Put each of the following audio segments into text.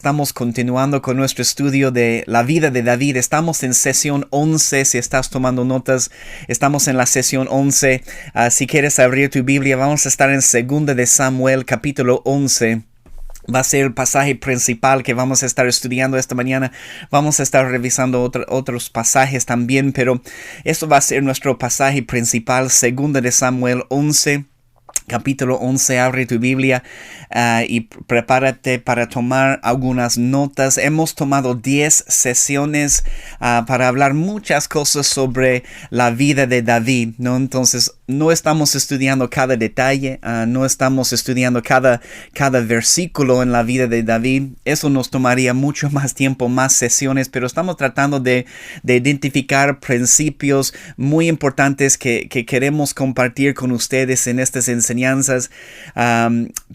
Estamos continuando con nuestro estudio de la vida de David. Estamos en sesión 11. Si estás tomando notas, estamos en la sesión 11. Si quieres abrir tu Biblia, vamos a estar en 2 de Samuel, capítulo 11. Va a ser el pasaje principal que vamos a estar estudiando esta mañana. Vamos a estar revisando otros pasajes también, pero esto va a ser nuestro pasaje principal, 2 de Samuel 11. Capítulo 11, abre tu Biblia y prepárate para tomar algunas notas. Hemos tomado 10 sesiones para hablar muchas cosas sobre la vida de David, ¿no? Entonces, no estamos estudiando cada detalle, no estamos estudiando cada versículo en la vida de David. Eso nos tomaría mucho más tiempo, más sesiones, pero estamos tratando de identificar principios muy importantes que queremos compartir con ustedes en estas enseñanzas.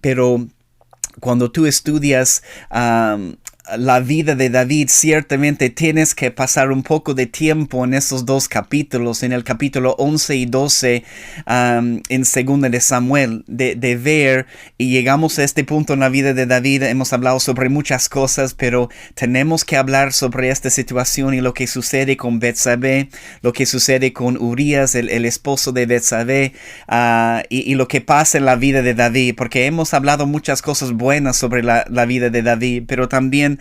Pero cuando tú estudias la vida de David, ciertamente tienes que pasar un poco de tiempo en esos dos capítulos, en el capítulo 11 y 12 en 2 de Samuel, de ver, y llegamos a este punto en la vida de David. Hemos hablado sobre muchas cosas, pero tenemos que hablar sobre esta situación y lo que sucede con Betsabé, lo que sucede con Urías, el esposo de Betsabé, y lo que pasa en la vida de David, porque hemos hablado muchas cosas buenas sobre la vida de David, pero también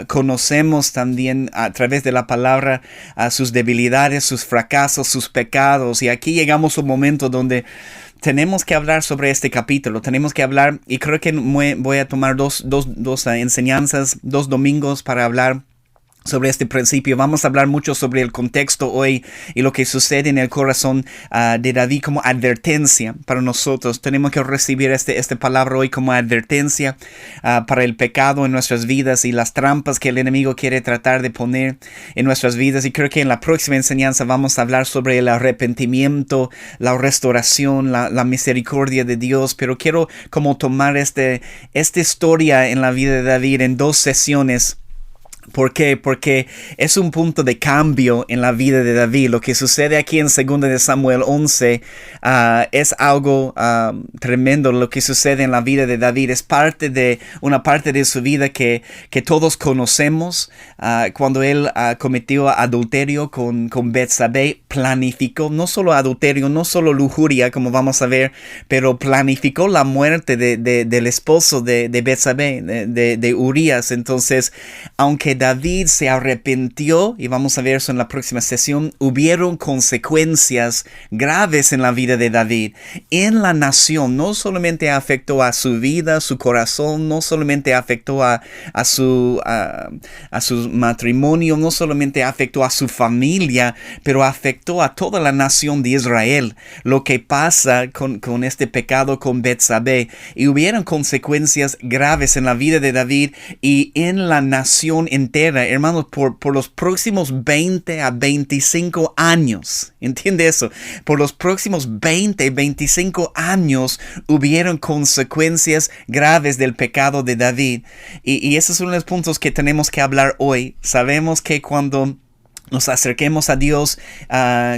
conocemos también a través de la palabra sus debilidades, sus fracasos, sus pecados. Y aquí llegamos a un momento donde tenemos que hablar sobre este capítulo. Tenemos que hablar, y creo que voy a tomar dos enseñanzas, 2 domingos para hablar sobre este principio. Vamos a hablar mucho sobre el contexto hoy y lo que sucede en el corazón de David como advertencia para nosotros. Tenemos que recibir esta palabra hoy como advertencia para el pecado en nuestras vidas y las trampas que el enemigo quiere tratar de poner en nuestras vidas. Y creo que en la próxima enseñanza vamos a hablar sobre el arrepentimiento, la restauración, la misericordia de Dios. Pero quiero como tomar esta historia en la vida de David en 2 sesiones. ¿Por qué? Porque es un punto de cambio en la vida de David. Lo que sucede aquí en 2 de Samuel 11 es algo tremendo. Lo que sucede en la vida de David es una parte de su vida que todos conocemos. Cuando él cometió adulterio con Betsabé, planificó no solo adulterio, no solo lujuria, como vamos a ver, pero planificó la muerte del esposo de Betsabé, de Urías. Entonces, aunque David se arrepintió, y vamos a ver eso en la próxima sesión, hubieron consecuencias graves en la vida de David, en la nación. No solamente afectó a su vida, su corazón, no solamente afectó a su matrimonio, no solamente afectó a su familia, pero afectó a toda la nación de Israel. Lo que pasa con este pecado con Betsabé, y hubieron consecuencias graves en la vida de David y en la nación entera, hermanos, por los próximos 20 a 25 años. ¿Entiende eso? Por los próximos 20, 25 años hubieron consecuencias graves del pecado de David. Y esos son los puntos que tenemos que hablar hoy. Sabemos que cuando nos acerquemos a Dios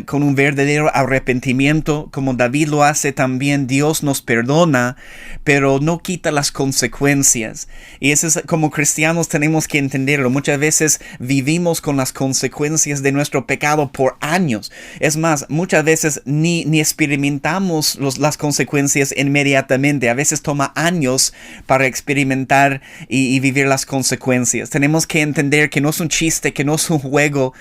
con un verdadero arrepentimiento, como David lo hace también, Dios nos perdona, pero no quita las consecuencias. Y eso es, como cristianos tenemos que entenderlo. Muchas veces vivimos con las consecuencias de nuestro pecado por años. Es más, muchas veces ni experimentamos las consecuencias inmediatamente. A veces toma años para experimentar y vivir las consecuencias. Tenemos que entender que no es un chiste, que no es un juego,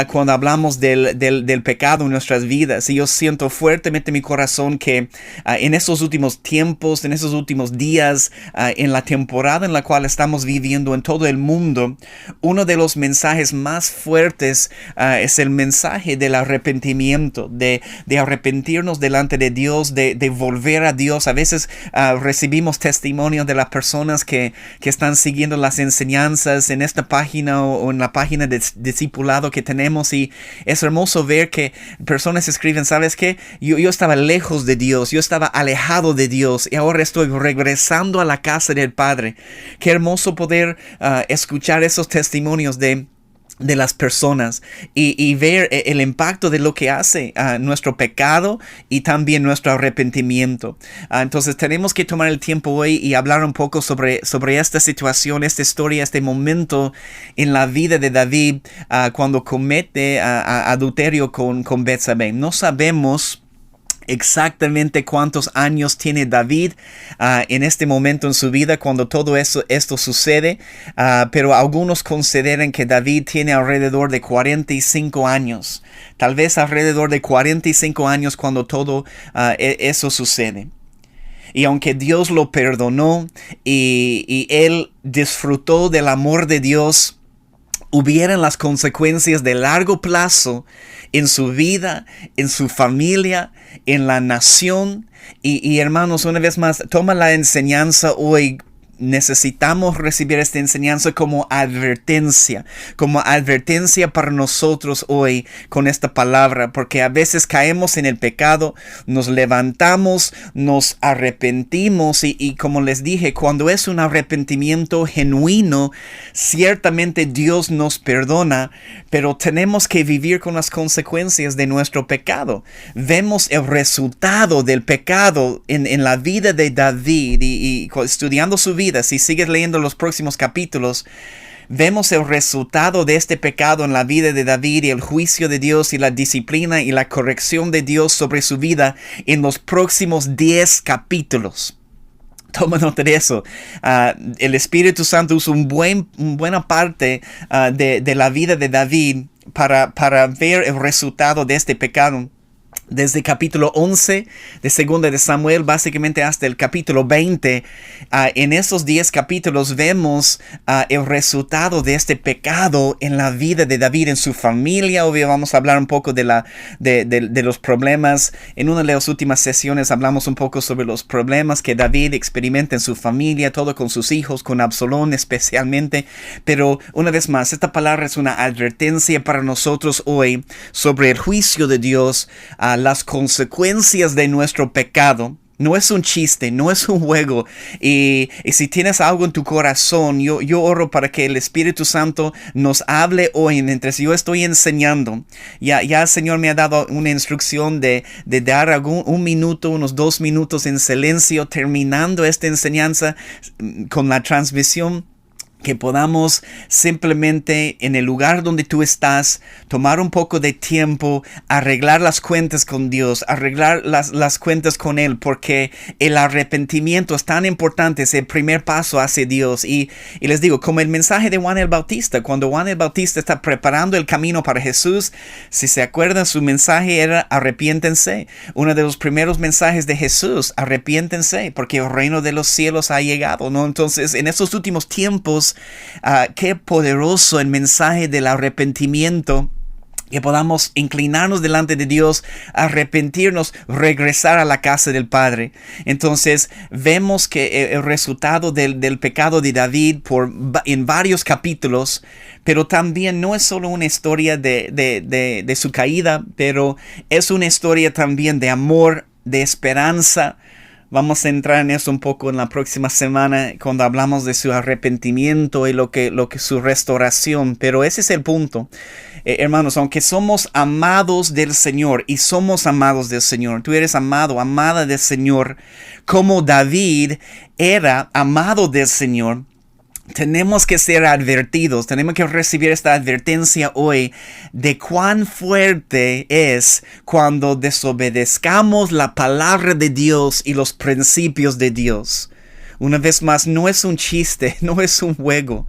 cuando hablamos del pecado en nuestras vidas. Y yo siento fuertemente en mi corazón que en estos últimos tiempos, en esos últimos días, en la temporada en la cual estamos viviendo en todo el mundo, uno de los mensajes más fuertes es el mensaje del arrepentimiento, de arrepentirnos delante de Dios, de volver a Dios. A veces recibimos testimonios de las personas que están siguiendo las enseñanzas en esta página o en la página de discipulado que tenemos, y es hermoso ver que personas escriben: ¿sabes qué? Yo estaba lejos de Dios, yo estaba alejado de Dios y ahora estoy regresando a la casa del Padre. Qué hermoso poder escuchar esos testimonios de de las personas y ver el impacto de lo que hace nuestro pecado y también nuestro arrepentimiento. Entonces tenemos que tomar el tiempo hoy y hablar un poco sobre esta situación, esta historia, este momento en la vida de David cuando comete adulterio con Betsabé. No sabemos exactamente cuántos años tiene David en este momento en su vida cuando todo esto sucede, pero algunos consideran que David tiene alrededor de 45 años, tal vez alrededor de 45 años cuando todo eso sucede. Y aunque Dios lo perdonó y él disfrutó del amor de Dios, hubieran las consecuencias de largo plazo en su vida, en su familia, en la nación. Y hermanos, una vez más, toma la enseñanza hoy. Necesitamos recibir esta enseñanza como advertencia para nosotros hoy con esta palabra, porque a veces caemos en el pecado, nos levantamos, nos arrepentimos y como les dije, cuando es un arrepentimiento genuino, ciertamente Dios nos perdona, pero tenemos que vivir con las consecuencias de nuestro pecado. Vemos el resultado del pecado en la vida de David y estudiando su vida. Si sigues leyendo los próximos capítulos, vemos el resultado de este pecado en la vida de David y el juicio de Dios y la disciplina y la corrección de Dios sobre su vida en los próximos 10 capítulos. Toma nota de eso. El Espíritu Santo usa una buena parte de la vida de David para ver el resultado de este pecado. Desde capítulo 11 de Segunda de Samuel, básicamente hasta el capítulo 20, en esos 10 capítulos vemos el resultado de este pecado en la vida de David, en su familia. Obvio, vamos a hablar un poco de los problemas. En una de las últimas sesiones hablamos un poco sobre los problemas que David experimenta en su familia, todo con sus hijos, con Absalón especialmente. Pero una vez más, esta palabra es una advertencia para nosotros hoy sobre el juicio de Dios, las consecuencias de nuestro pecado. No es un chiste, no es un juego. Y si tienes algo en tu corazón, yo oro para que el Espíritu Santo nos hable hoy mientras yo estoy enseñando. Ya el Señor me ha dado una instrucción de dar un minuto, unos 2 minutos en silencio, terminando esta enseñanza con la transmisión. Que podamos simplemente en el lugar donde tú estás tomar un poco de tiempo, arreglar las cuentas con Dios, arreglar las cuentas con Él, porque el arrepentimiento es tan importante, es el primer paso hacia Dios. Y les digo, como el mensaje de Juan el Bautista, cuando Juan el Bautista está preparando el camino para Jesús, si se acuerdan, su mensaje era arrepiéntense. Uno de los primeros mensajes de Jesús, arrepiéntense, porque el reino de los cielos ha llegado, ¿no? Entonces, en estos últimos tiempos, qué poderoso el mensaje del arrepentimiento, que podamos inclinarnos delante de Dios, arrepentirnos, regresar a la casa del Padre. Entonces vemos que el resultado del pecado de David en varios capítulos, pero también no es solo una historia de su caída, pero es una historia también de amor, de esperanza. Vamos a entrar en eso un poco en la próxima semana cuando hablamos de su arrepentimiento y lo que su restauración. Pero ese es el punto. Hermanos, aunque somos amados del Señor y somos amados del Señor, tú eres amado, amada del Señor, como David era amado del Señor. Tenemos que ser advertidos, tenemos que recibir esta advertencia hoy de cuán fuerte es cuando desobedezcamos la palabra de Dios y los principios de Dios. Una vez más, no es un chiste, no es un juego.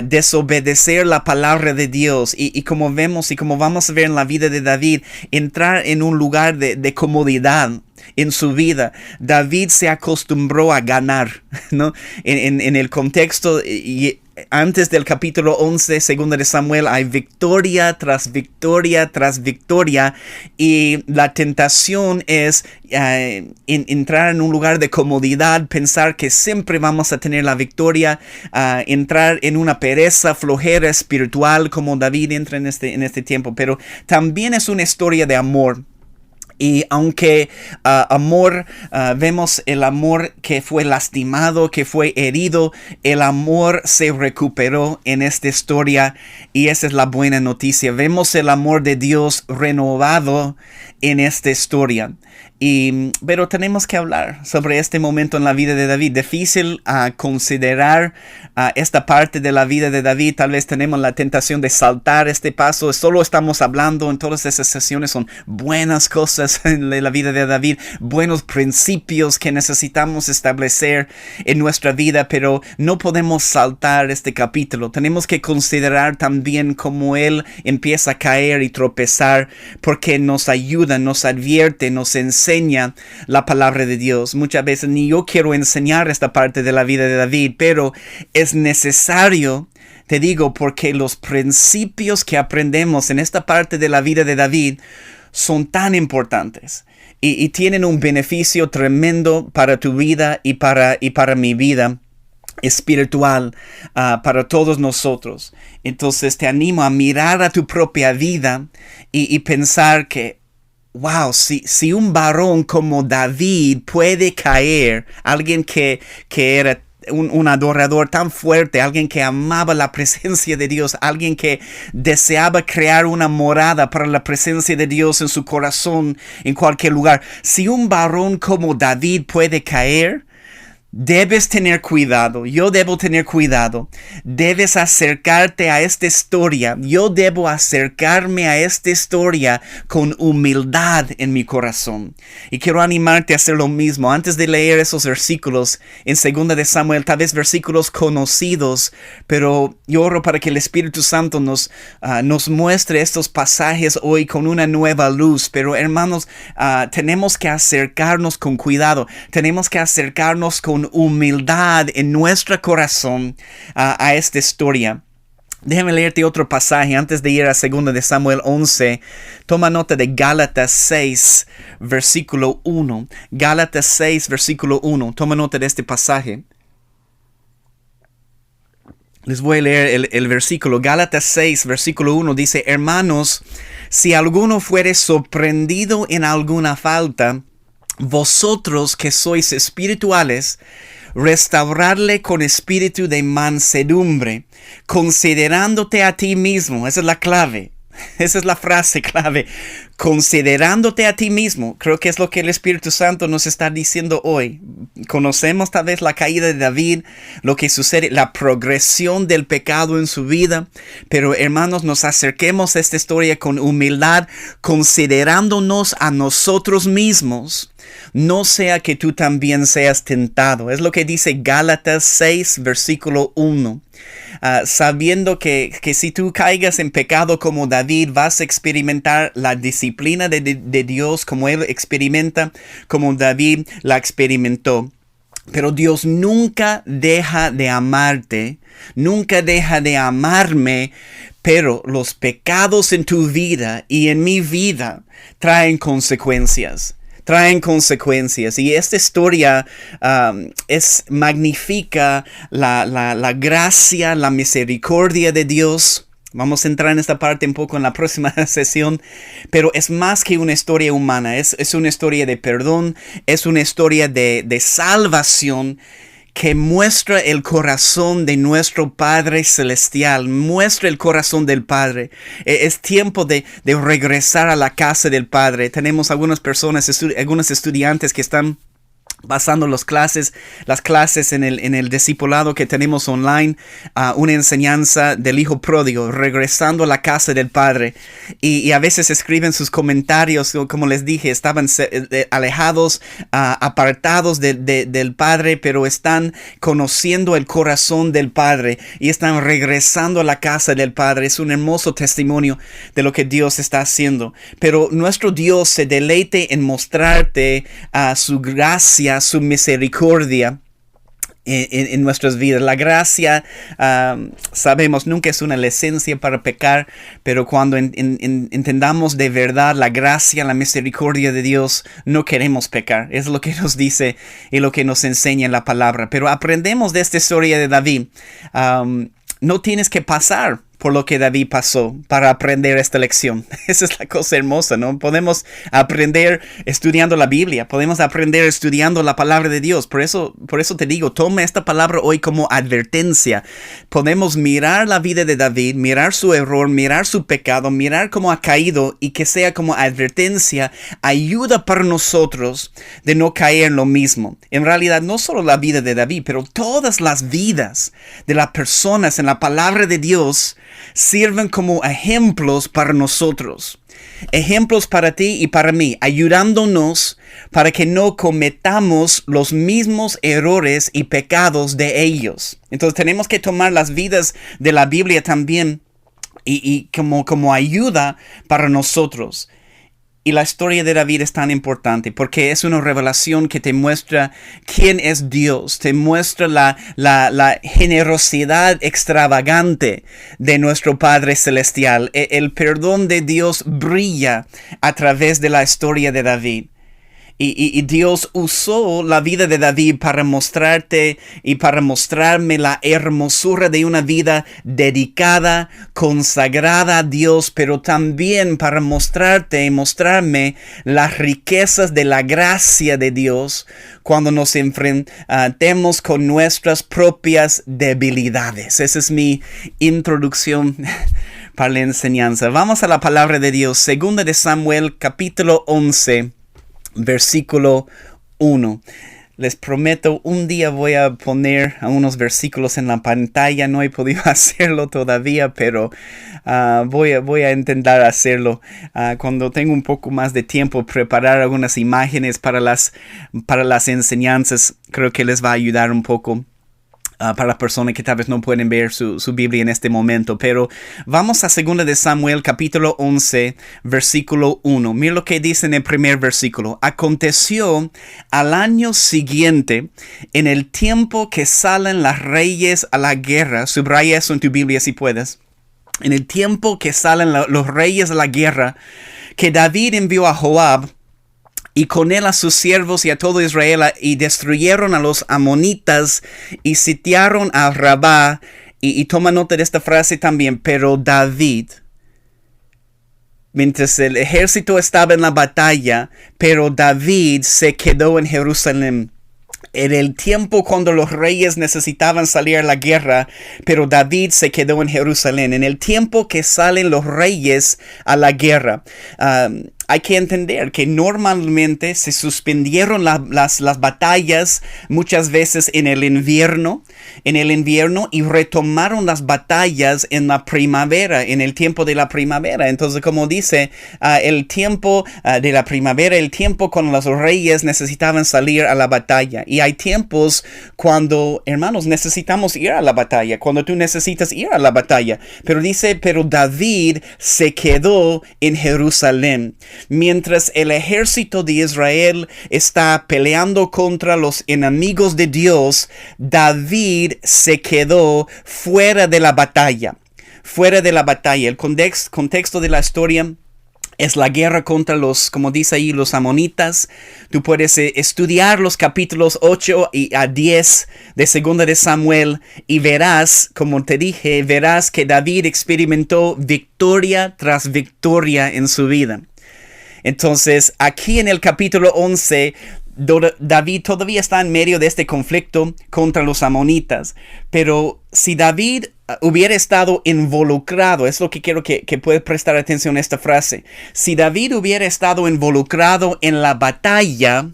Desobedecer la palabra de Dios y como vemos y como vamos a ver en la vida de David, entrar en un lugar de comodidad en su vida. David se acostumbró a ganar, ¿no? En el contexto y antes del capítulo 11, segunda de Samuel, hay victoria tras victoria tras victoria, y la tentación es entrar en un lugar de comodidad, pensar que siempre vamos a tener la victoria, entrar en una pereza, flojera espiritual, como David entra en este tiempo. Pero también es una historia de amor. Y aunque vemos el amor que fue lastimado, que fue herido, el amor se recuperó en esta historia y esa es la buena noticia. Vemos el amor de Dios renovado en esta historia. Pero tenemos que hablar sobre este momento en la vida de David. Difícil considerar esta parte de la vida de David. Tal vez tenemos la tentación de saltar este paso. Solo estamos hablando en todas esas sesiones. Son buenas cosas en la vida de David. Buenos principios que necesitamos establecer en nuestra vida. Pero no podemos saltar este capítulo. Tenemos que considerar también cómo él empieza a caer y tropezar. Porque nos ayuda, nos advierte, nos enseña la palabra de Dios. Muchas veces ni yo quiero enseñar esta parte de la vida de David, pero es necesario, te digo, porque los principios que aprendemos en esta parte de la vida de David son tan importantes y tienen un beneficio tremendo para tu vida y para mi vida espiritual, para todos nosotros. Entonces te animo a mirar a tu propia vida y pensar que wow, si un varón como David puede caer, alguien que era un adorador tan fuerte, alguien que amaba la presencia de Dios, alguien que deseaba crear una morada para la presencia de Dios en su corazón, en cualquier lugar. Si un varón como David puede caer, debes tener cuidado, yo debo tener cuidado, debes acercarte a esta historia, yo debo acercarme a esta historia con humildad en mi corazón. Y quiero animarte a hacer lo mismo. Antes de leer esos versículos en 2 de Samuel, tal vez versículos conocidos, pero yo oro para que el Espíritu Santo nos muestre estos pasajes hoy con una nueva luz. Pero hermanos, tenemos que acercarnos con cuidado, tenemos que acercarnos con humildad en nuestro corazón a esta historia. Déjame leerte otro pasaje antes de ir a 2 de Samuel 11. Toma nota de Gálatas 6, versículo 1. Gálatas 6, versículo 1. Toma nota de este pasaje. Les voy a leer el versículo. Gálatas 6, versículo 1 dice: Hermanos, si alguno fuere sorprendido en alguna falta, vosotros que sois espirituales, restaurarle con espíritu de mansedumbre, considerándote a ti mismo. Esa es la clave. Esa es la frase clave. Considerándote a ti mismo. Creo que es lo que el Espíritu Santo nos está diciendo hoy. Conocemos tal vez la caída de David, lo que sucede, la progresión del pecado en su vida. Pero hermanos, nos acerquemos a esta historia con humildad, considerándonos a nosotros mismos. No sea que tú también seas tentado. Es lo que dice Gálatas 6, versículo 1. Sabiendo que si tú caigas en pecado como David, vas a experimentar la disciplina de Dios como él experimenta, como David la experimentó. Pero Dios nunca deja de amarte, nunca deja de amarme, pero los pecados en tu vida y en mi vida traen consecuencias. Y esta historia magnifica la gracia, la misericordia de Dios. Vamos a entrar en esta parte un poco en la próxima sesión, pero es más que una historia humana, es una historia de perdón, es una historia de salvación que muestra el corazón de nuestro Padre Celestial, muestra el corazón del Padre. Es tiempo de regresar a la casa del Padre. Tenemos algunas personas, algunos estudiantes que están pasando las clases en el discipulado que tenemos online, una enseñanza del hijo pródigo, regresando a la casa del Padre. Y a veces escriben sus comentarios, como les dije, estaban alejados, apartados del Padre, pero están conociendo el corazón del Padre y están regresando a la casa del Padre. Es un hermoso testimonio de lo que Dios está haciendo. Pero nuestro Dios se deleite en mostrarte su gracia, su misericordia en nuestras vidas. La gracia, sabemos, nunca es una licencia para pecar, pero cuando entendamos de verdad la gracia, la misericordia de Dios, no queremos pecar. Es lo que nos dice y lo que nos enseña en la palabra. Pero aprendemos de esta historia de David. No tienes que pasar por lo que David pasó para aprender esta lección. Esa es la cosa hermosa, ¿no? Podemos aprender estudiando la Biblia, podemos aprender estudiando la palabra de Dios. Por eso te digo, toma esta palabra hoy como advertencia. Podemos mirar la vida de David, mirar su error, mirar su pecado, mirar cómo ha caído y que sea como advertencia, ayuda para nosotros de no caer en lo mismo. En realidad, no solo la vida de David, pero todas las vidas de las personas en la palabra de Dios sirven como ejemplos para nosotros. Ejemplos para ti y para mí, ayudándonos para que no cometamos los mismos errores y pecados de ellos. Entonces tenemos que tomar las vidas de la Biblia también y como ayuda para nosotros. Y la historia de David es tan importante porque es una revelación que te muestra quién es Dios, te muestra la generosidad extravagante de nuestro Padre Celestial. El perdón de Dios brilla a través de la historia de David. Y Dios usó la vida de David para mostrarte y para mostrarme la hermosura de una vida dedicada, consagrada a Dios, pero también para mostrarte y mostrarme las riquezas de la gracia de Dios cuando nos enfrentemos con nuestras propias debilidades. Esa es mi introducción para la enseñanza. Vamos a la palabra de Dios, 2 de Samuel, capítulo 11. Versículo 1. Les prometo, un día voy a poner unos versículos en la pantalla. No he podido hacerlo todavía, pero voy a intentar hacerlo. Cuando tengo un poco más de tiempo, preparar algunas imágenes para las enseñanzas. Creo que les va a ayudar un poco. Para las personas que tal vez no pueden ver su Biblia en este momento. Pero vamos a 2 de Samuel, capítulo 11, versículo 1. Mira lo que dice en el primer versículo. Aconteció al año siguiente, en el tiempo que salen los reyes a la guerra. Subraya eso en tu Biblia si puedes. En el tiempo que salen los reyes a la guerra, que David envió a Joab, y con él a sus siervos y a todo Israel, y destruyeron a los amonitas y sitiaron a Rabá. Y toma nota de esta frase también. Pero David, mientras el ejército estaba en la batalla, pero David se quedó en Jerusalén. En el tiempo cuando los reyes necesitaban salir a la guerra, pero David se quedó en Jerusalén. En el tiempo que salen los reyes a la guerra. Hay que entender que normalmente se suspendieron las batallas muchas veces en el invierno y retomaron las batallas en la primavera, en el tiempo de la primavera. Entonces, como dice, el tiempo de la primavera, el tiempo cuando los reyes necesitaban salir a la batalla. Y hay tiempos cuando, hermanos, necesitamos ir a la batalla, cuando tú necesitas ir a la batalla. Pero dice, pero David se quedó en Jerusalén. Mientras el ejército de Israel está peleando contra los enemigos de Dios, David se quedó fuera de la batalla. Fuera de la batalla. El contexto de la historia es la guerra contra como dice ahí, los amonitas. Tú puedes estudiar los capítulos 8 a 10 de 2 de Samuel y verás, como te dije, verás que David experimentó victoria tras victoria en su vida. Entonces, aquí en el capítulo 11, David todavía está en medio de este conflicto contra los amonitas. Pero si David hubiera estado involucrado, es lo que quiero que puedas prestar atención a esta frase. Si David hubiera estado involucrado en la batalla,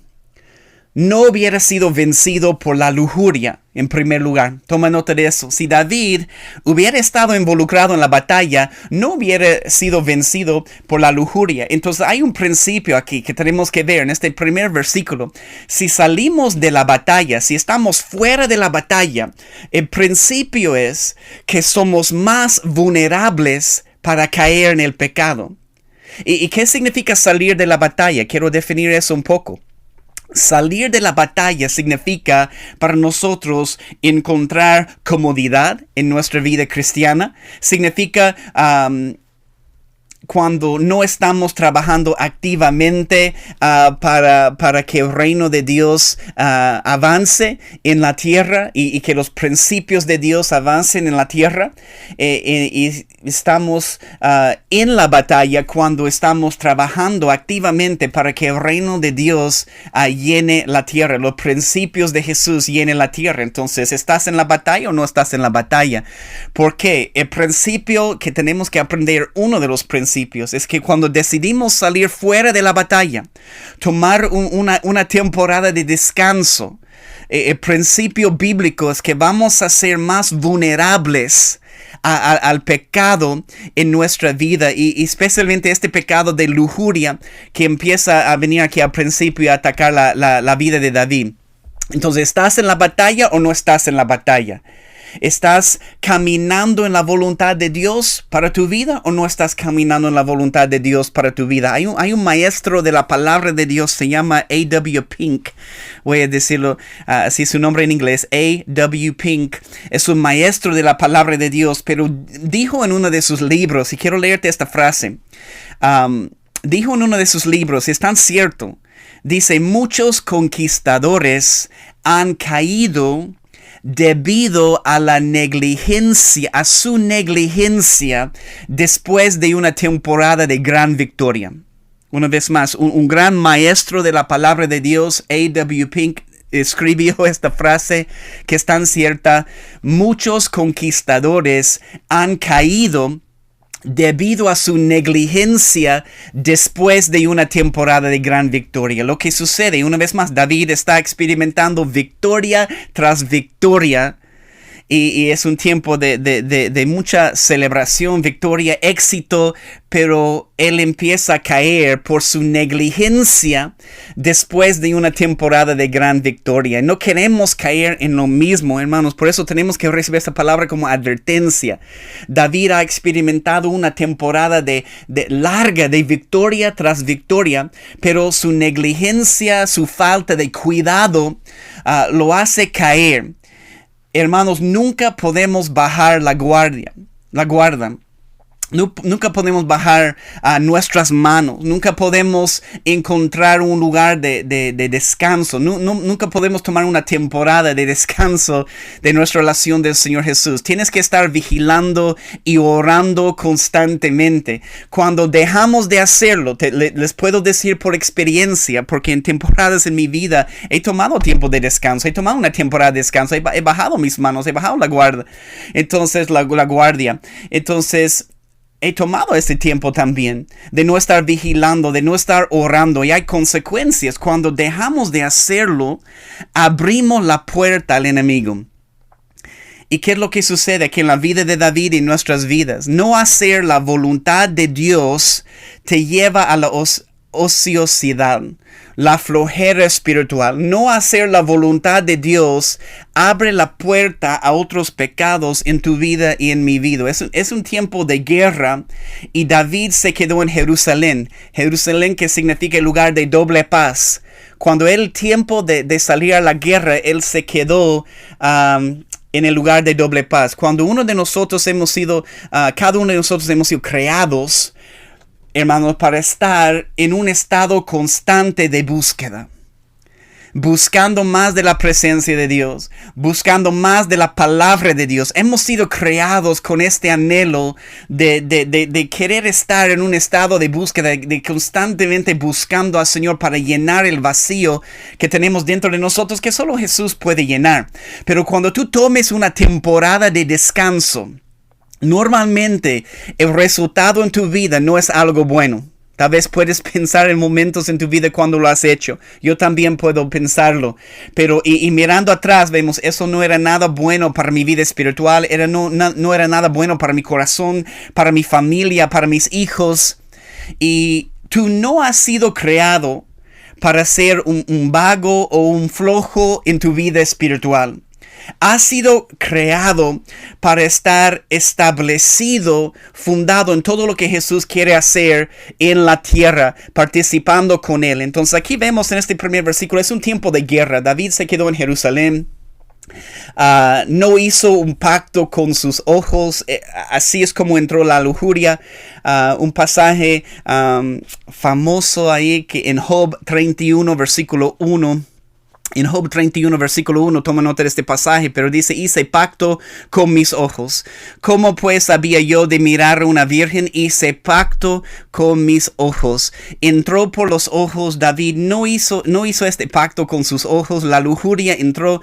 no hubiera sido vencido por la lujuria, en primer lugar. Toma nota de eso. Si David hubiera estado involucrado en la batalla, no hubiera sido vencido por la lujuria. Entonces hay un principio aquí que tenemos que ver en este primer versículo. Si salimos de la batalla, si estamos fuera de la batalla, el principio es que somos más vulnerables para caer en el pecado. ¿Y qué significa salir de la batalla? Quiero definir eso un poco. Salir de la batalla significa para nosotros encontrar comodidad en nuestra vida cristiana. Significa cuando no estamos trabajando activamente para que el reino de Dios avance en la tierra y que los principios de Dios avancen en la tierra. Y estamos en la batalla cuando estamos trabajando activamente para que el reino de Dios llene la tierra, los principios de Jesús llenen la tierra. Entonces, ¿estás en la batalla o no estás en la batalla? Porque el principio que tenemos que aprender, uno de los principios, es que cuando decidimos salir fuera de la batalla, tomar una temporada de descanso, el principio bíblico es que vamos a ser más vulnerables al pecado en nuestra vida, y especialmente este pecado de lujuria que empieza a venir aquí al principio y a atacar la vida de David. Entonces, ¿estás en la batalla o no estás en la batalla? ¿Estás caminando en la voluntad de Dios para tu vida o no estás caminando en la voluntad de Dios para tu vida? Hay un maestro de la palabra de Dios, se llama A.W. Pink. Voy a decirlo así, su nombre en inglés, A.W. Pink. Es un maestro de la palabra de Dios, pero dijo en uno de sus libros, y quiero leerte esta frase, dijo en uno de sus libros, y es tan cierto, dice: muchos conquistadores han caído debido a su negligencia después de una temporada de gran victoria. Una vez más, un gran maestro de la palabra de Dios, A.W. Pink, escribió esta frase que es tan cierta: muchos conquistadores han caído debido a su negligencia después de una temporada de gran victoria. Lo que sucede, una vez más, David está experimentando victoria tras victoria, y es un tiempo de mucha celebración, victoria, éxito, pero él empieza a caer por su negligencia después de una temporada de gran victoria. No queremos caer en lo mismo, hermanos, por eso tenemos que recibir esta palabra como advertencia. David ha experimentado una temporada larga de victoria tras victoria, pero su negligencia, su falta de cuidado lo hace caer. Hermanos, nunca podemos bajar la guardia. Nunca podemos bajar nuestras manos. Nunca podemos encontrar un lugar de descanso. Nunca podemos tomar una temporada de descanso de nuestra relación del Señor Jesús. Tienes que estar vigilando y orando constantemente. Cuando dejamos de hacerlo, les puedo decir por experiencia, porque en temporadas en mi vida he tomado tiempo de descanso. He tomado una temporada de descanso. He bajado mis manos. He bajado la guardia. Entonces, la guardia. Entonces, he tomado ese tiempo también de no estar vigilando, de no estar orando, y hay consecuencias. Cuando dejamos de hacerlo, abrimos la puerta al enemigo. ¿Y qué es lo que sucede aquí en la vida de David y en nuestras vidas? No hacer la voluntad de Dios te lleva a la ociosidad, la flojera espiritual. No hacer la voluntad de Dios abre la puerta a otros pecados en tu vida y en mi vida. Es un tiempo de guerra, y David se quedó en Jerusalén. Jerusalén, que significa el lugar de doble paz. Cuando era el tiempo de salir a la guerra, él se quedó en el lugar de doble paz. Cuando cada uno de nosotros hemos sido creados, hermanos, para estar en un estado constante de búsqueda, buscando más de la presencia de Dios, buscando más de la palabra de Dios. Hemos sido creados con este anhelo de querer estar en un estado de búsqueda, de constantemente buscando al Señor para llenar el vacío que tenemos dentro de nosotros, que solo Jesús puede llenar. Pero cuando tú tomes una temporada de descanso, normalmente el resultado en tu vida no es algo bueno. Tal vez puedes pensar en momentos en tu vida cuando lo has hecho. Yo también puedo pensarlo. Pero y mirando atrás vemos, eso no era nada bueno para mi vida espiritual. No era nada bueno para mi corazón, para mi familia, para mis hijos. Y tú no has sido creado para ser un vago o un flojo en tu vida espiritual. Has sido creado para estar establecido, fundado en todo lo que Jesús quiere hacer en la tierra, participando con Él. Entonces aquí vemos en este primer versículo, es un tiempo de guerra. David se quedó en Jerusalén. No hizo un pacto con sus ojos. Así es como entró la lujuria. Un pasaje famoso ahí que en Job 31, versículo 1. En Job 31, versículo 1, toma nota de este pasaje, pero dice, hice pacto con mis ojos. ¿Cómo pues había yo de mirar a una virgen? Hice pacto con mis ojos. Entró por los ojos. David no hizo este pacto con sus ojos. La lujuria entró.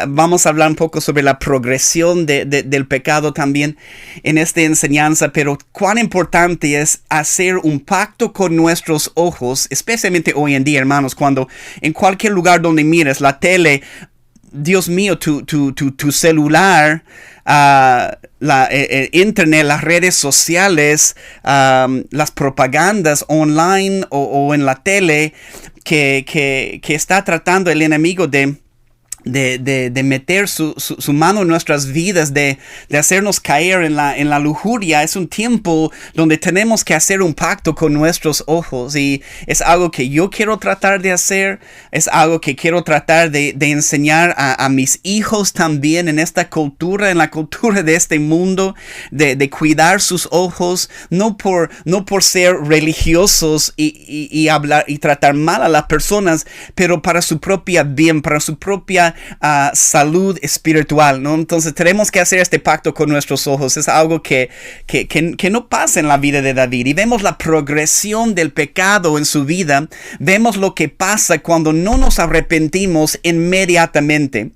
Vamos a hablar un poco sobre la progresión del pecado también en esta enseñanza, pero cuán importante es hacer un pacto con nuestros ojos, especialmente hoy en día, hermanos, cuando en cualquier lugar donde mires, la tele, Dios mío, tu celular, el internet, las redes sociales, las propagandas online o en la tele que está tratando el enemigo de meter su mano en nuestras vidas, de hacernos caer en la lujuria. Es un tiempo donde tenemos que hacer un pacto con nuestros ojos, y es algo que yo quiero tratar de hacer, es algo que quiero tratar de enseñar a mis hijos también en esta cultura, en la cultura de este mundo, de cuidar sus ojos, no por ser religiosos y hablar y tratar mal a las personas, pero para su propia bien, para su propia salud espiritual, ¿no? Entonces tenemos que hacer este pacto con nuestros ojos. Es algo que no pasa en la vida de David, y vemos la progresión del pecado en su vida. Vemos lo que pasa cuando no nos arrepentimos inmediatamente.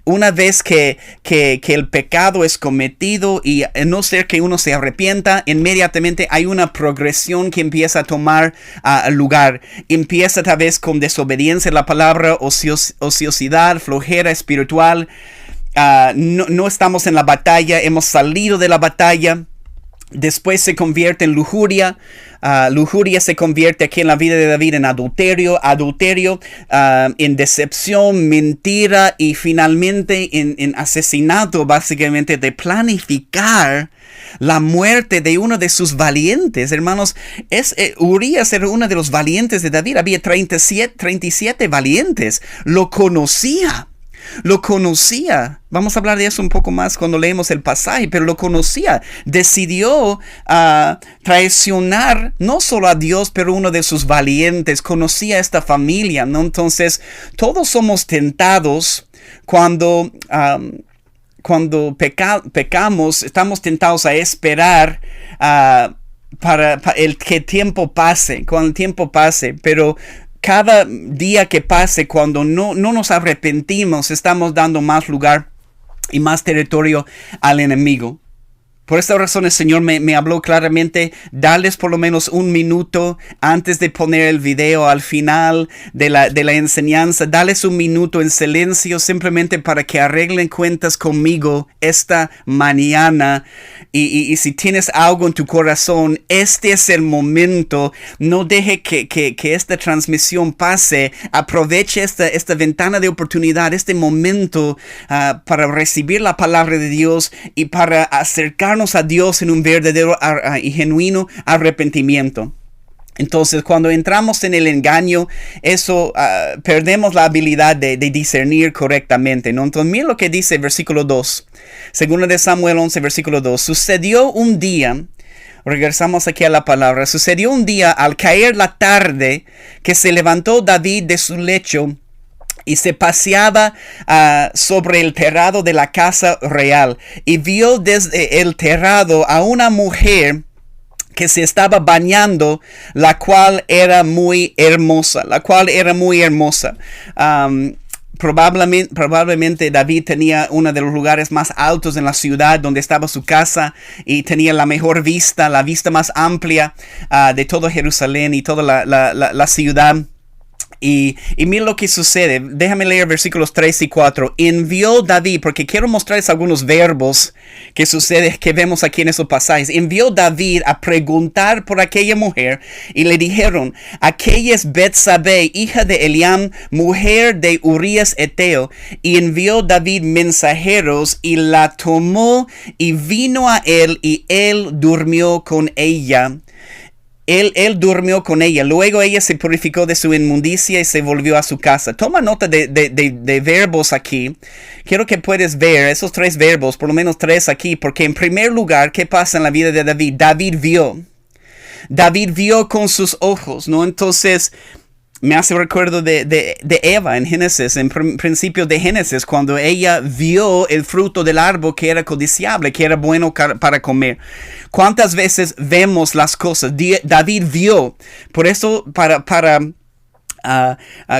Una vez que el pecado es cometido, y a no ser que uno se arrepienta, inmediatamente hay una progresión que empieza a tomar lugar. Empieza tal vez con desobediencia a la palabra, ociosidad, flojera espiritual. No estamos en la batalla, hemos salido de la batalla. Después se convierte en lujuria. Lujuria se convierte aquí en la vida de David en adulterio, en decepción, mentira, y finalmente en asesinato, básicamente, de planificar la muerte de uno de sus valientes. Hermanos, Urías era uno de los valientes de David. Había 37 valientes. Lo conocía. Vamos a hablar de eso un poco más cuando leemos el pasaje, pero lo conocía. Decidió traicionar no solo a Dios, pero uno de sus valientes. Conocía a esta familia, ¿no? Entonces, todos somos tentados cuando pecamos. Estamos tentados a esperar para que el tiempo pase, cuando el tiempo pase, pero cada día que pase, cuando no nos arrepentimos, estamos dando más lugar y más territorio al enemigo. Por esta razón el Señor me habló claramente: darles por lo menos un minuto antes de poner el video al final de la enseñanza. Darles un minuto en silencio, simplemente para que arreglen cuentas conmigo esta mañana. Y si tienes algo en tu corazón, este es el momento. No deje que esta transmisión pase. Aproveche esta ventana de oportunidad, este momento, para recibir la palabra de Dios y para acercarnos a Dios en un verdadero y genuino arrepentimiento. Entonces, cuando entramos en el engaño, eso perdemos la habilidad de discernir correctamente, ¿no? Entonces, mira lo que dice el versículo 2. Segundo de Samuel 11, versículo 2. Sucedió un día, regresamos aquí a la palabra, sucedió un día al caer la tarde, que se levantó David de su lecho y se paseaba sobre el terrado de la casa real, y vio desde el terrado a una mujer que se estaba bañando, la cual era muy hermosa. Probablemente David tenía uno de los lugares más altos en la ciudad donde estaba su casa, y tenía la mejor vista, la vista más amplia de todo Jerusalén y toda la ciudad. Y mira lo que sucede. Déjame leer versículos 3 y 4. Envió David, porque quiero mostrarles algunos verbos que sucede, que vemos aquí en esos pasajes. Envió David a preguntar por aquella mujer, y le dijeron: aquella es Betsabé, hija de Eliam, mujer de Urías Eteo. Y envió David mensajeros, y la tomó y vino a él, y él durmió con ella. Él durmió con ella. Luego ella se purificó de su inmundicia y se volvió a su casa. Toma nota de verbos aquí. Quiero que puedas ver esos tres verbos, por lo menos tres aquí, porque en primer lugar, ¿qué pasa en la vida de David? David vio. David vio con sus ojos, ¿no? Entonces, me hace recuerdo de Eva en Génesis, en principio de Génesis, cuando ella vio el fruto del árbol que era codiciable, que era bueno para comer. ¿Cuántas veces vemos las cosas? David vio. Por eso, para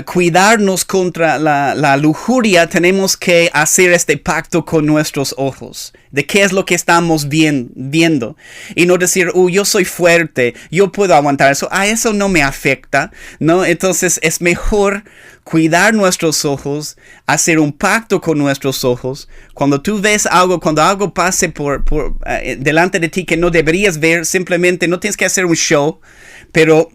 cuidarnos contra la lujuria, tenemos que hacer este pacto con nuestros ojos. De qué es lo que estamos viendo. Y no decir, yo soy fuerte, yo puedo aguantar eso. Eso no me afecta, ¿no? Entonces es mejor cuidar nuestros ojos, hacer un pacto con nuestros ojos. Cuando tú ves algo, cuando algo pase por delante de ti que no deberías ver, simplemente no tienes que hacer un show, pero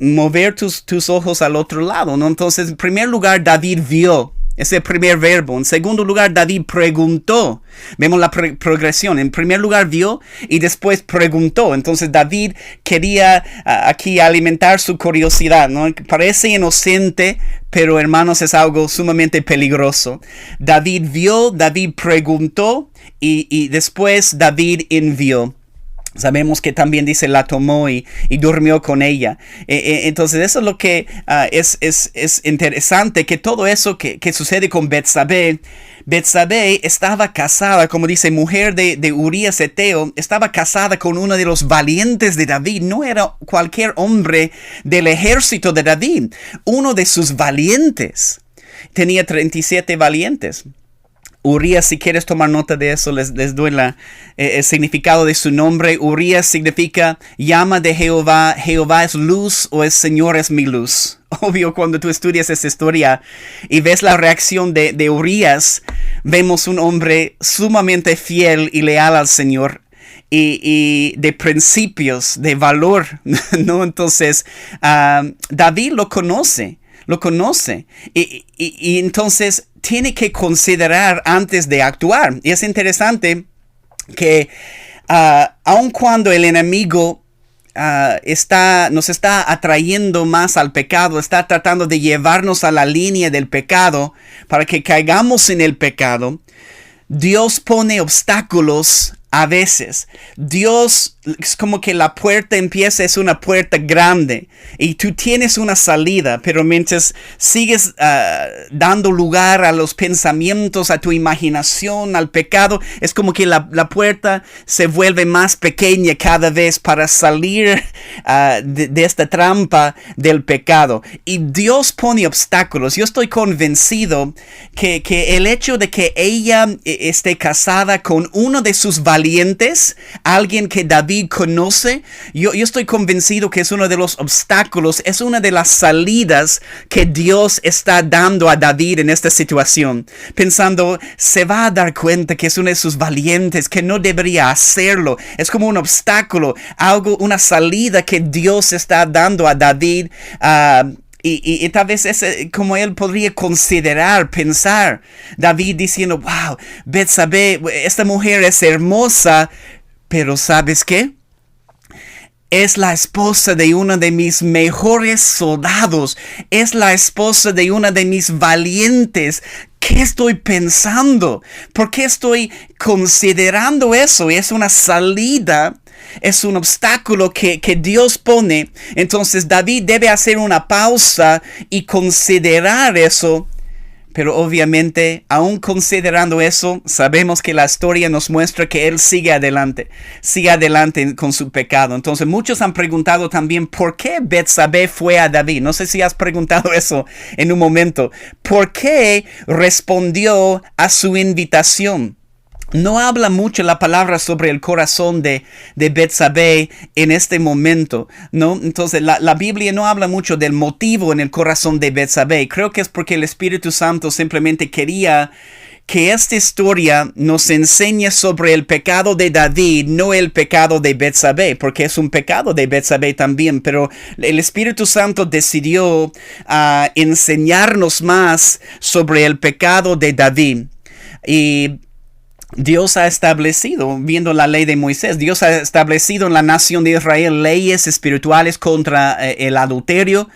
mover tus ojos al otro lado, ¿no? Entonces, en primer lugar, David vio. Es el primer verbo. En segundo lugar, David preguntó. Vemos la progresión. En primer lugar, vio y después preguntó. Entonces, David quería aquí alimentar su curiosidad, ¿no? Parece inocente, pero hermanos, es algo sumamente peligroso. David vio, David preguntó y después David envió. Sabemos que también dice la tomó y durmió con ella. Entonces eso es lo que es interesante, que todo eso que sucede con Betsabé. Betsabé estaba casada, como dice, mujer de Urías Eteo, estaba casada con uno de los valientes de David. No era cualquier hombre del ejército de David, uno de sus valientes. Tenía 37 valientes. Urías, si quieres tomar nota de eso, les doy el significado de su nombre. Urías significa llama de Jehová. Jehová es luz o el Señor es mi luz. Obvio, cuando tú estudias esta historia y ves la reacción de Urías, vemos un hombre sumamente fiel y leal al Señor. Y de principios, de valor, ¿no? Entonces, David lo conoce. Y entonces tiene que considerar antes de actuar. Y es interesante que aun cuando el enemigo nos está atrayendo más al pecado, está tratando de llevarnos a la línea del pecado para que caigamos en el pecado, Dios pone obstáculos a veces. Dios, es como que la puerta es una puerta grande y tú tienes una salida, pero mientras sigues dando lugar a los pensamientos, a tu imaginación, al pecado, es como que la puerta se vuelve más pequeña cada vez para salir de esta trampa del pecado. Y Dios pone obstáculos. Yo estoy convencido que el hecho de que ella esté casada con uno de sus valientes, alguien que David conoce, yo estoy convencido que es uno de los obstáculos, es una de las salidas que Dios está dando a David en esta situación, pensando, se va a dar cuenta que es uno de sus valientes, que no debería hacerlo. Es como un obstáculo, una salida que Dios está dando a David. Y tal vez es como él podría considerar, pensar. David diciendo, wow, Betsabé, esta mujer es hermosa, pero ¿sabes qué? Es la esposa de uno de mis mejores soldados. Es la esposa de una de mis valientes. ¿Qué estoy pensando? ¿Por qué estoy considerando eso? Es una salida. Es un obstáculo que Dios pone. Entonces David debe hacer una pausa y considerar eso. Pero obviamente, aún considerando eso, sabemos que la historia nos muestra que él sigue adelante con su pecado. Entonces muchos han preguntado también, ¿por qué Betsabé fue a David? No sé si has preguntado eso en un momento. ¿Por qué respondió a su invitación? No habla mucho la palabra sobre el corazón de Betsabé en este momento, ¿no? Entonces la Biblia no habla mucho del motivo en el corazón de Betsabé. Creo que es porque el Espíritu Santo simplemente quería que esta historia nos enseñe sobre el pecado de David, no el pecado de Betsabé, porque es un pecado de Betsabé también, pero el Espíritu Santo decidió enseñarnos más sobre el pecado de David. Y Dios ha establecido, viendo la ley de Moisés, Dios ha establecido en la nación de Israel leyes espirituales contra el adulterio,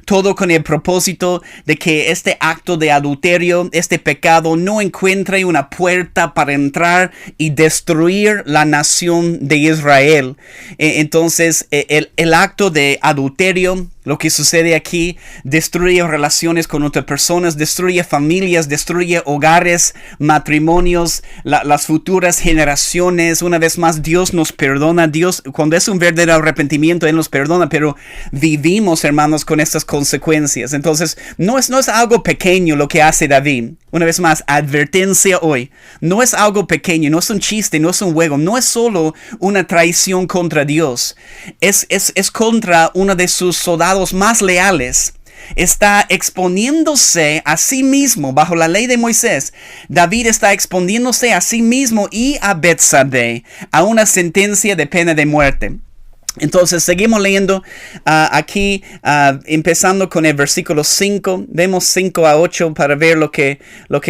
todo con el propósito de que este acto de adulterio, este pecado, no encuentre una puerta para entrar y destruir la nación de Israel. Entonces, el acto de adulterio, lo que sucede aquí, destruye relaciones con otras personas, destruye familias, destruye hogares, matrimonios, las futuras generaciones. Una vez más, Dios nos perdona. Dios, cuando es un verdadero arrepentimiento, Él nos perdona, pero vivimos, hermanos, con estas consecuencias. Entonces, no es algo pequeño lo que hace David. Una vez más, advertencia hoy. No es algo pequeño, no es un chiste, no es un juego, no es solo una traición contra Dios. Es contra uno de sus soldados más leales. Está exponiéndose a sí mismo bajo la ley de Moisés. David está exponiéndose a sí mismo y a Betsabé a una sentencia de pena de muerte. Entonces seguimos leyendo aquí, empezando con el versículo 5. Vemos 5 a 8 para ver lo que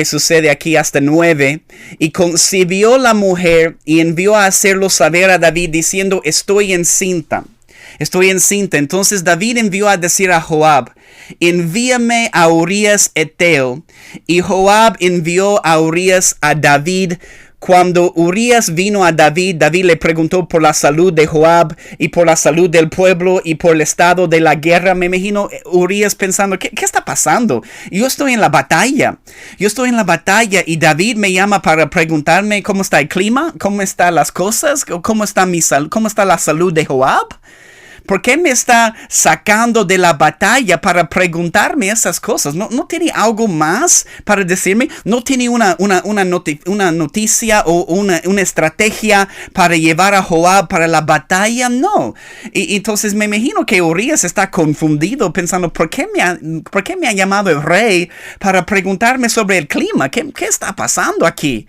sucede aquí hasta 9. Y concibió la mujer y envió a hacerlo saber a David diciendo: estoy encinta. Entonces David envió a decir a Joab: envíame a Urías Eteo. Y Joab envió a Urías a David. Cuando Urías vino a David, David le preguntó por la salud de Joab y por la salud del pueblo y por el estado de la guerra. Me imagino Urías pensando: ¿qué está pasando? Yo estoy en la batalla y David me llama para preguntarme cómo está el clima, cómo están las cosas, cómo está la salud de Joab. ¿Por qué me está sacando de la batalla para preguntarme esas cosas? ¿No tiene algo más para decirme? ¿No tiene una noticia o una estrategia para llevar a Joab para la batalla? No. Y entonces me imagino que Urías está confundido pensando: ¿por qué me ha llamado el rey para preguntarme sobre el clima? ¿Qué está pasando aquí?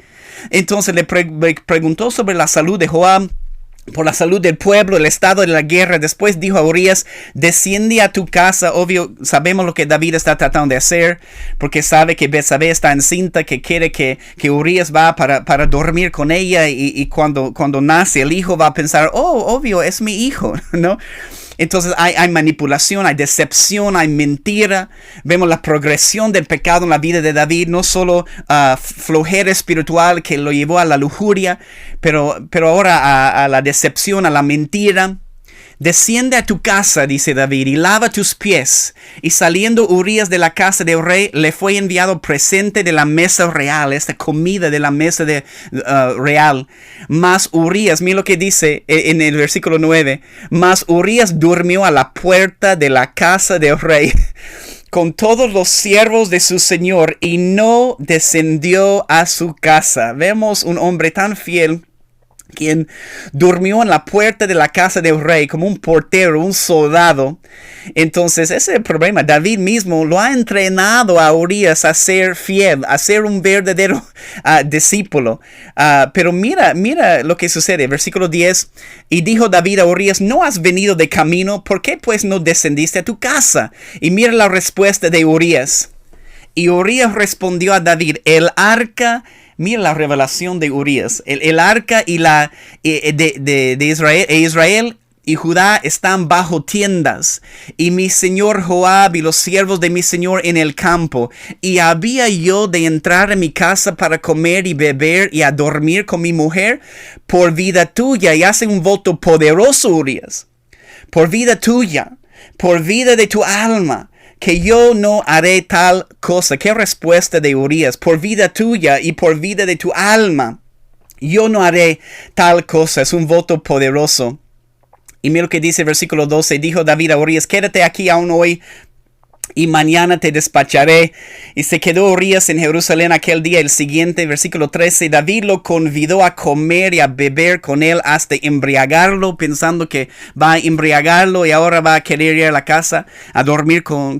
Entonces le preguntó sobre la salud de Joab, por la salud del pueblo, el estado de la guerra. Después dijo a Urías: desciende a tu casa. Obvio, sabemos lo que David está tratando de hacer, porque sabe que Betsabé está encinta, que quiere que Urías va para dormir con ella, y cuando nace el hijo va a pensar: oh, obvio, es mi hijo, ¿no? Entonces hay manipulación, hay decepción, hay mentira. Vemos la progresión del pecado en la vida de David, no solo flojera espiritual que lo llevó a la lujuria, pero ahora a la decepción, a la mentira. Desciende a tu casa, dice David, y lava tus pies. Y saliendo Urías de la casa del rey, le fue enviado presente de la mesa real, esta comida de la mesa real. Mas Urías, mira lo que dice en el versículo 9, mas Urías durmió a la puerta de la casa del rey con todos los siervos de su señor, y no descendió a su casa. Vemos un hombre tan fiel, quien durmió en la puerta de la casa del rey como un portero, un soldado. Entonces ese es el problema. David mismo lo ha entrenado a Urías a ser fiel, a ser un verdadero discípulo. Pero mira lo que sucede. Versículo 10. Y dijo David a Urías: ¿no has venido de camino? ¿Por qué pues no descendiste a tu casa? Y mira la respuesta de Urías. Y Urías respondió a David: el arca. Mira la revelación de Urías. El arca y de Israel y Judá están bajo tiendas, y mi señor Joab y los siervos de mi señor en el campo. Y había yo de entrar en mi casa para comer y beber y a dormir con mi mujer. Por vida tuya, y hace un voto poderoso Urías, por vida tuya, por vida de tu alma, que yo no haré tal cosa. Qué respuesta de Urías: por vida tuya y por vida de tu alma, yo no haré tal cosa. Es un voto poderoso. Y mira lo que dice el versículo 12. Dijo David a Urías: quédate aquí aún hoy, y mañana te despacharé. Y se quedó Urías en Jerusalén aquel día. El siguiente, versículo 13, David lo convidó a comer y a beber con él hasta embriagarlo, pensando que va a embriagarlo y ahora va a querer ir a la casa a dormir con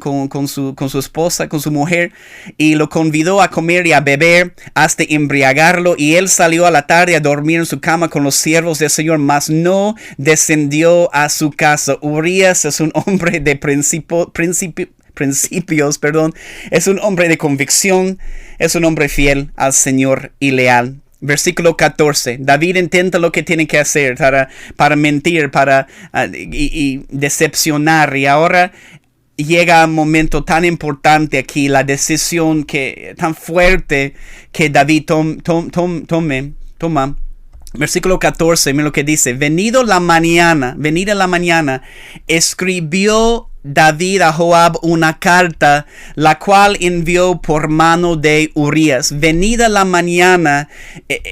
su esposa, con su mujer. Y lo convidó a comer y a beber hasta embriagarlo. Y él salió a la tarde a dormir en su cama con los siervos del Señor, mas no descendió a su casa. Urías es un hombre de principios, es un hombre de convicción, es un hombre fiel al Señor y leal. Versículo 14. David intenta lo que tiene que hacer para mentir, y decepcionar. Y ahora llega un momento tan importante aquí, la decisión tan fuerte que David toma. Versículo 14, mira lo que dice. Venida la mañana, escribió David a Joab una carta, la cual envió por mano de Urías. Venida la mañana,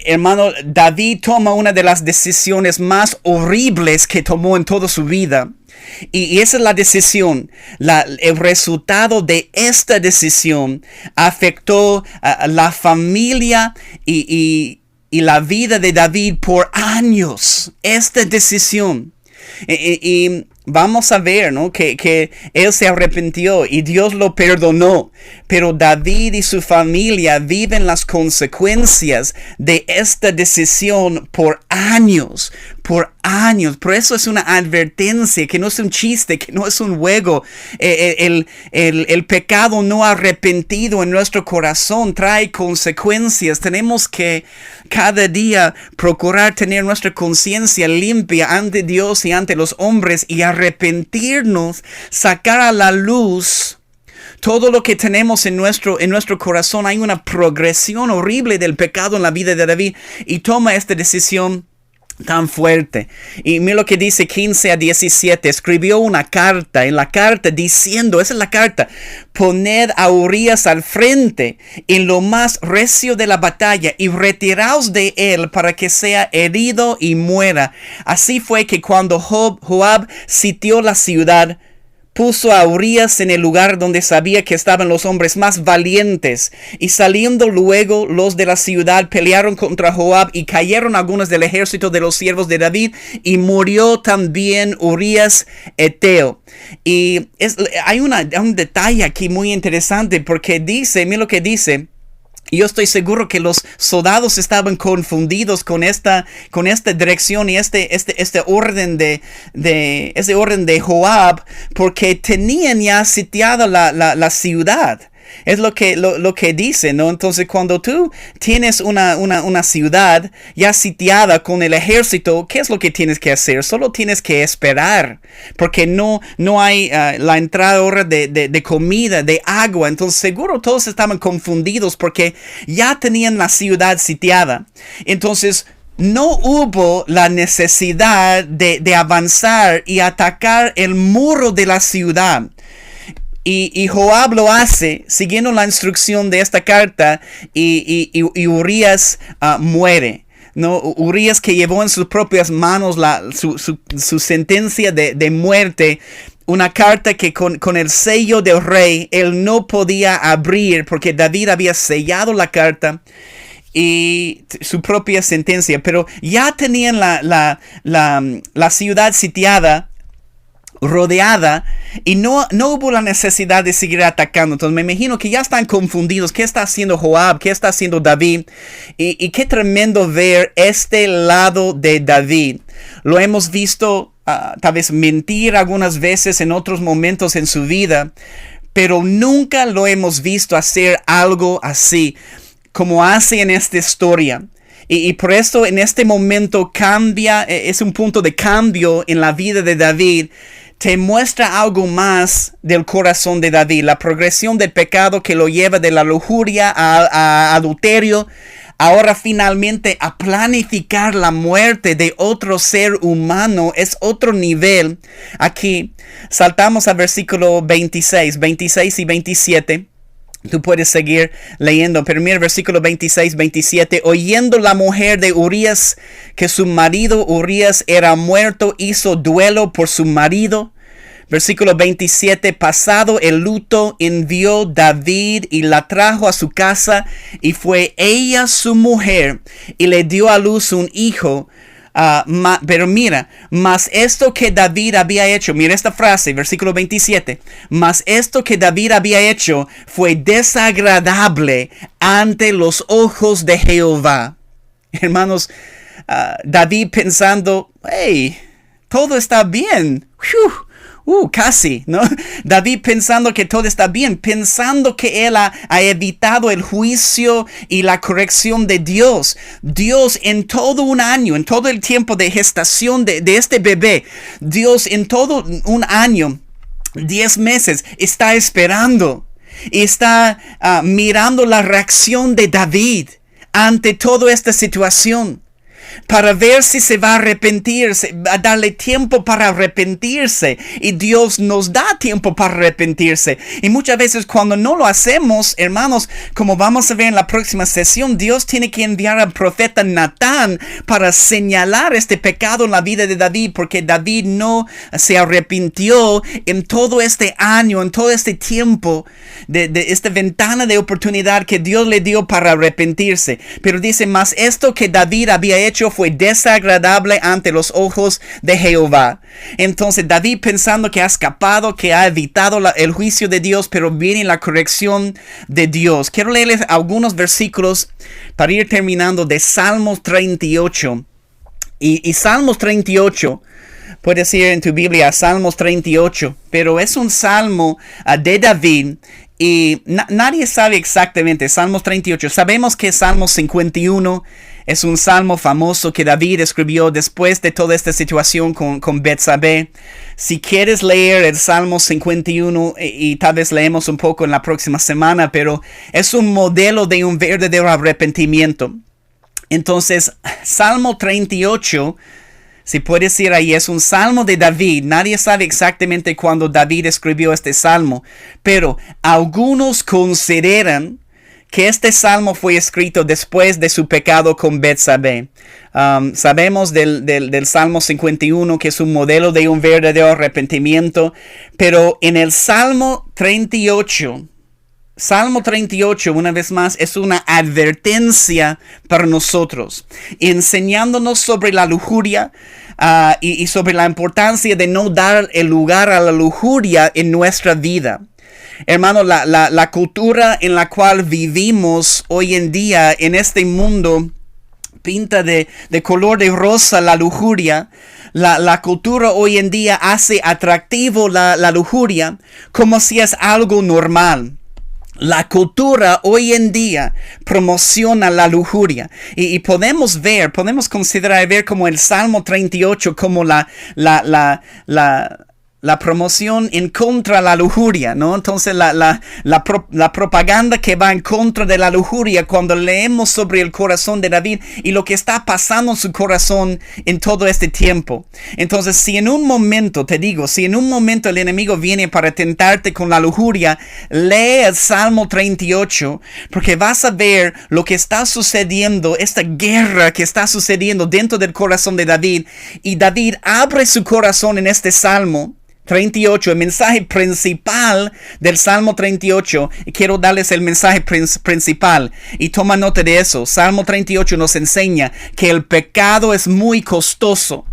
hermano, David toma una de las decisiones más horribles que tomó en toda su vida. Y esa es la decisión. El resultado de esta decisión afectó a la familia y la vida de David por años. Esta decisión. Y vamos a ver, ¿no? que él se arrepintió y Dios lo perdonó. Pero David y su familia viven las consecuencias de esta decisión por años. Por eso es una advertencia, que no es un chiste, que no es un juego. El pecado no arrepentido en nuestro corazón trae consecuencias. Tenemos que cada día procurar tener nuestra conciencia limpia ante Dios y ante los hombres y arrepentirnos, sacar a la luz todo lo que tenemos en nuestro corazón. Hay una progresión horrible del pecado en la vida de David y toma esta decisión tan fuerte. Y mira lo que dice 15 a 17. Escribió una carta, en la carta diciendo, esa es la carta: poned a Urías al frente en lo más recio de la batalla y retiraos de él para que sea herido y muera. Así fue que cuando Joab sitió la ciudad, puso a Urías en el lugar donde sabía que estaban los hombres más valientes. Y saliendo luego los de la ciudad, pelearon contra Joab y cayeron algunos del ejército de los siervos de David, y murió también Urías Eteo. Y hay un detalle aquí muy interesante, porque dice, mira lo que dice. Yo estoy seguro que los soldados estaban confundidos con esta dirección y este orden de Joab, porque tenían ya sitiada la ciudad. Es lo que dice, ¿no? Entonces, cuando tú tienes una ciudad ya sitiada con el ejército, ¿qué es lo que tienes que hacer? Solo tienes que esperar, porque no hay la entrada ahora de comida, de agua. Entonces, seguro todos estaban confundidos porque ya tenían la ciudad sitiada. Entonces, no hubo la necesidad de avanzar y atacar el muro de la ciudad. Y Joab lo hace siguiendo la instrucción de esta carta, y Urías muere. No, Urías, que llevó en sus propias manos su sentencia de muerte, una carta que con el sello del rey él no podía abrir, porque David había sellado la carta y su propia sentencia. Pero ya tenían la ciudad sitiada, rodeada, y no hubo la necesidad de seguir atacando. Entonces me imagino que ya están confundidos. ¿Qué está haciendo Joab? ¿Qué está haciendo David? Y qué tremendo ver este lado de David. Lo hemos visto tal vez mentir algunas veces en otros momentos en su vida, pero nunca lo hemos visto hacer algo así como hace en esta historia. Y por eso en este momento cambia, es un punto de cambio en la vida de David. Te muestra algo más del corazón de David, la progresión del pecado que lo lleva de la lujuria a adulterio, ahora finalmente a planificar la muerte de otro ser humano. Es otro nivel. Aquí saltamos al versículo 26 y 27. Tú puedes seguir leyendo, pero mira el versículo 26, 27. Oyendo la mujer de Urías que su marido Urías era muerto, hizo duelo por su marido. Versículo 27. Pasado el luto, envió David y la trajo a su casa, y fue ella su mujer, y le dio a luz un hijo. Pero mira, mas esto que David había hecho, mira esta frase, versículo 27, mas esto que David había hecho fue desagradable ante los ojos de Jehová. Hermanos, David pensando, hey, todo está bien. Casi, ¿no? David pensando que todo está bien, pensando que él ha evitado el juicio y la corrección de Dios. Dios en todo un año, en todo el tiempo de gestación de este bebé, Dios en todo un año, 10 meses, está esperando y está mirando la reacción de David ante toda esta situación, para ver si se va a arrepentir, a darle tiempo para arrepentirse. Y Dios nos da tiempo para arrepentirse. Y muchas veces cuando no lo hacemos, hermanos, como vamos a ver en la próxima sesión, Dios tiene que enviar al profeta Natán para señalar este pecado en la vida de David, porque David no se arrepintió en todo este año, en todo este tiempo de esta ventana de oportunidad que Dios le dio para arrepentirse. Pero dice, más esto que David había hecho fue desagradable ante los ojos de Jehová. Entonces David, pensando que ha escapado, que ha evitado el juicio de Dios, pero viene la corrección de Dios. Quiero leerles algunos versículos para ir terminando de Salmos 38. Y Salmos 38, puedes ir en tu Biblia, Salmos 38, pero es un salmo de David. Y nadie sabe exactamente, Salmos 38. Sabemos que Salmos 51 es un salmo famoso que David escribió después de toda esta situación con Betsabé. Si quieres leer el Salmo 51, y tal vez leemos un poco en la próxima semana, pero es un modelo de un verdadero arrepentimiento. Entonces, Salmo 38, si puedes ir ahí, es un salmo de David. Nadie sabe exactamente cuándo David escribió este salmo, pero algunos consideran que este salmo fue escrito después de su pecado con Betsabé. Sabemos del Salmo 51 que es un modelo de un verdadero arrepentimiento, pero en el Salmo 38, una vez más, es una advertencia para nosotros, enseñándonos sobre la lujuria y sobre la importancia de no dar el lugar a la lujuria en nuestra vida. Hermano, la cultura en la cual vivimos hoy en día en este mundo pinta de color de rosa la lujuria. La cultura hoy en día hace atractivo la lujuria como si es algo normal. La cultura hoy en día promociona la lujuria y podemos considerar ver como el Salmo 38 como la promoción en contra de la lujuria, ¿no? Entonces la propaganda que va en contra de la lujuria cuando leemos sobre el corazón de David y lo que está pasando en su corazón en todo este tiempo. Entonces, si en un momento el enemigo viene para tentarte con la lujuria, lee el Salmo 38, porque vas a ver lo que está sucediendo, esta guerra que está sucediendo dentro del corazón de David. Y David abre su corazón en este Salmo 38, el mensaje principal del Salmo 38. Quiero darles el mensaje principal y toma nota de eso. Salmo 38 nos enseña que el pecado es muy costoso.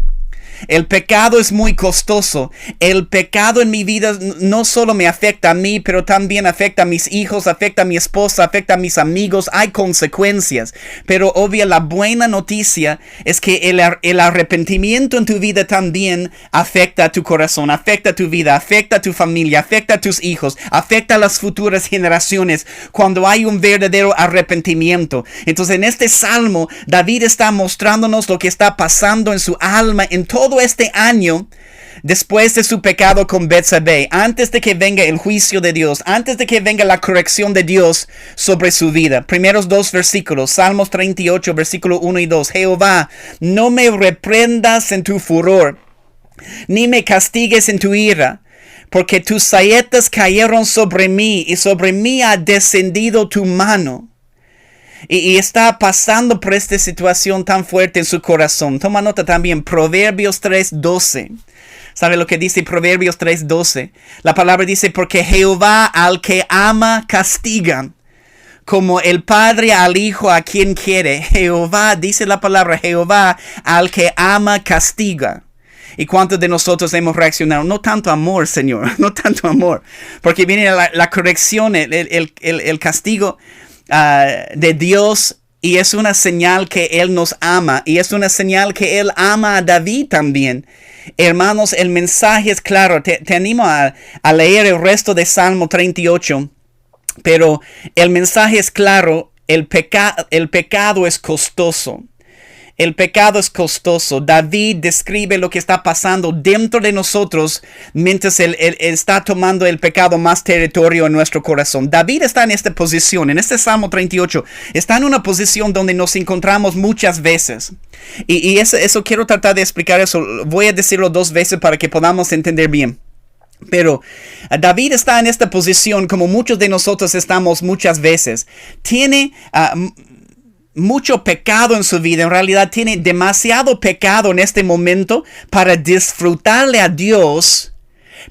El pecado es muy costoso. El pecado en mi vida no solo me afecta a mí, pero también afecta a mis hijos, afecta a mi esposa, afecta a mis amigos. Hay consecuencias. Pero obvio, la buena noticia es que el arrepentimiento en tu vida también afecta a tu corazón, afecta a tu vida, afecta a tu familia, afecta a tus hijos, afecta a las futuras generaciones cuando hay un verdadero arrepentimiento. Entonces, en este salmo, David está mostrándonos lo que está pasando en su alma en todo este año después de su pecado con Betsabé, antes de que venga el juicio de Dios, antes de que venga la corrección de Dios sobre su vida. Primeros dos versículos, Salmos 38, versículo 1 y 2. Jehová, no me reprendas en tu furor, ni me castigues en tu ira, porque tus saetas cayeron sobre mí, y sobre mí ha descendido tu mano. Y está pasando por esta situación tan fuerte en su corazón. Toma nota también, Proverbios 3:12. ¿Sabe lo que dice Proverbios 3:12? La palabra dice, porque Jehová al que ama castiga, como el padre al hijo a quien quiere. Jehová, dice la palabra, Jehová al que ama castiga. ¿Y cuántos de nosotros hemos reaccionado? No tanto amor, Señor, no tanto amor. Porque viene la corrección, el castigo de Dios Y es una señal que Él nos ama. Y es una señal que Él ama a David también. Hermanos, el mensaje es claro. Te animo a leer el resto de Salmo 38. Pero el mensaje es claro. El pecado es costoso. El pecado es costoso. David describe lo que está pasando dentro de nosotros mientras él está tomando el pecado más territorio en nuestro corazón. David está en esta posición, en este Salmo 38. Está en una posición donde nos encontramos muchas veces. Y eso quiero tratar de explicar eso. Voy a decirlo 2 veces para que podamos entender bien. Pero David está en esta posición como muchos de nosotros estamos muchas veces. Tiene mucho pecado en su vida. En realidad tiene demasiado pecado en este momento para disfrutarle a Dios.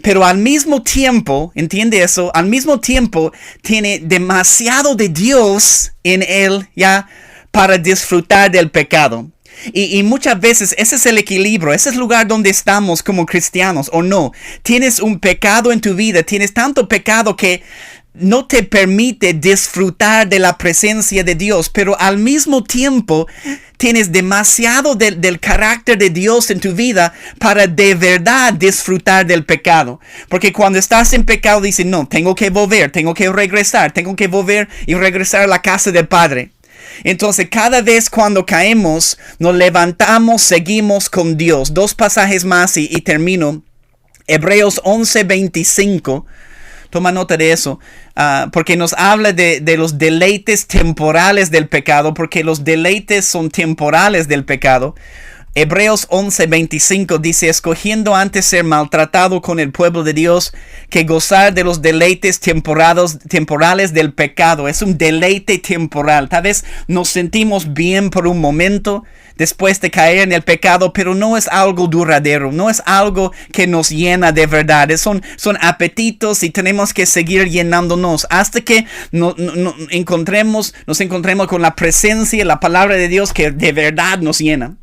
Pero al mismo tiempo, ¿entiende eso? Al mismo tiempo tiene demasiado de Dios en él ya para disfrutar del pecado. Y muchas veces ese es el equilibrio, ese es el lugar donde estamos como cristianos, ¿o no? Tienes un pecado en tu vida, tienes tanto pecado que no te permite disfrutar de la presencia de Dios, pero al mismo tiempo tienes demasiado del carácter de Dios en tu vida para de verdad disfrutar del pecado. Porque cuando estás en pecado dices, no, tengo que volver, tengo que regresar, tengo que volver y regresar a la casa del Padre. Entonces cada vez cuando caemos, nos levantamos, seguimos con Dios. 2 pasajes más y termino. Hebreos 11:25. Toma nota de eso, porque nos habla de los deleites temporales del pecado, porque los deleites son temporales del pecado. Hebreos 11:25 dice, escogiendo antes ser maltratado con el pueblo de Dios que gozar de los deleites temporales del pecado. Es un deleite temporal. Tal vez nos sentimos bien por un momento después de caer en el pecado, pero no es algo duradero, no es algo que nos llena de verdad. Son apetitos y tenemos que seguir llenándonos hasta que nos encontremos con la presencia y la palabra de Dios que de verdad nos llena.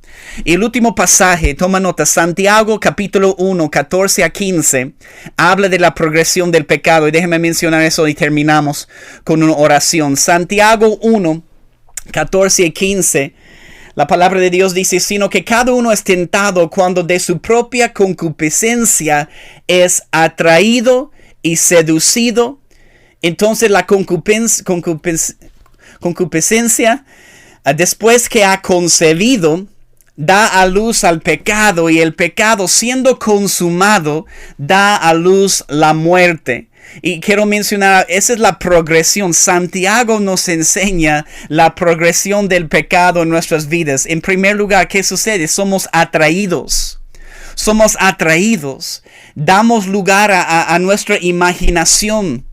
Y el último pasaje, toma nota, Santiago capítulo 1, 14 a 15, habla de la progresión del pecado. Y déjeme mencionar eso y terminamos con una oración. Santiago 1, 14 y 15, la palabra de Dios dice, sino que cada uno es tentado cuando de su propia concupiscencia es atraído y seducido. Entonces la concupiscencia, después que ha concebido, da a luz al pecado, y el pecado, siendo consumado, da a luz la muerte. Y quiero mencionar, esa es la progresión. Santiago nos enseña la progresión del pecado en nuestras vidas. En primer lugar, ¿qué sucede? Somos atraídos. Damos lugar a nuestra imaginación.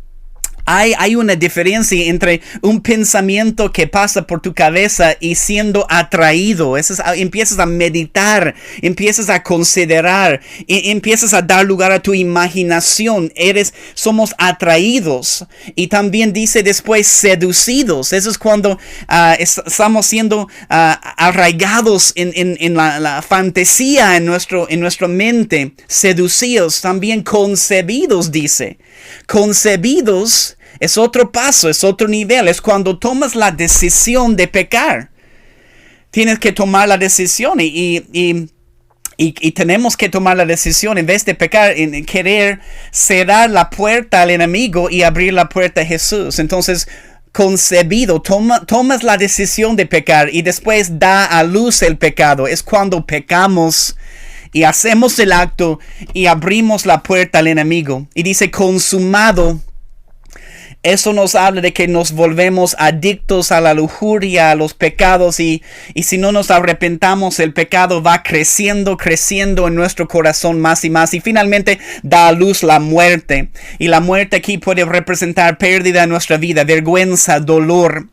Hay una diferencia entre un pensamiento que pasa por tu cabeza y siendo atraído. Empiezas a meditar, empiezas a considerar, empiezas a dar lugar a tu imaginación. Somos atraídos. Y también dice después seducidos. Eso es cuando estamos siendo arraigados en la fantasía en nuestra mente. Seducidos, también concebidos, dice. Concebidos es otro paso, es otro nivel. Es cuando tomas la decisión de pecar. Tienes que tomar la decisión y tenemos que tomar la decisión en vez de pecar, en querer cerrar la puerta al enemigo y abrir la puerta a Jesús. Entonces, concebido, tomas la decisión de pecar y después da a luz el pecado. Es cuando pecamos y hacemos el acto y abrimos la puerta al enemigo. Y dice consumado. Eso nos habla de que nos volvemos adictos a la lujuria, a los pecados, y si no nos arrepentamos, el pecado va creciendo en nuestro corazón más y más, y finalmente da a luz la muerte. Y la muerte aquí puede representar pérdida en nuestra vida, vergüenza, dolor.